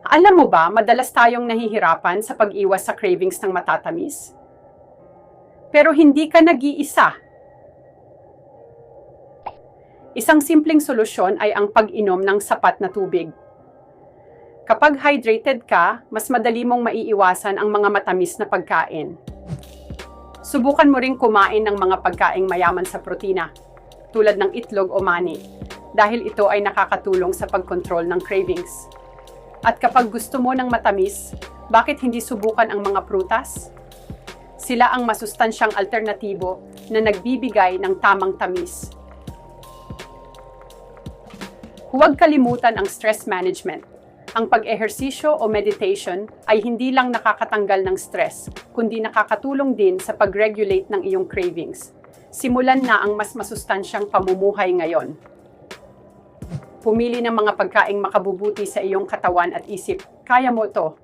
Alam mo ba, madalas tayong nahihirapan sa pag-iwas sa cravings ng matatamis? Pero hindi ka nag-iisa. Isang simpleng solusyon ay ang pag-inom ng sapat na tubig. Kapag hydrated ka, mas madali mong maiiwasan ang mga matamis na pagkain. Subukan mo ring kumain ng mga pagkaing mayaman sa protina, tulad ng itlog o mani, dahil ito ay nakakatulong sa pagkontrol ng cravings. At kapag gusto mo ng matamis, bakit hindi subukan ang mga prutas? Sila ang masustansyang alternatibo na nagbibigay ng tamang tamis. Huwag kalimutan ang stress management. Ang pag-ehersisyo o meditation ay hindi lang nakakatanggal ng stress, kundi nakakatulong din sa pag-regulate ng iyong cravings. Simulan na ang mas masustansyang pamumuhay ngayon. Pumili ng mga pagkaing makabubuti sa iyong katawan at isip. Kaya mo to.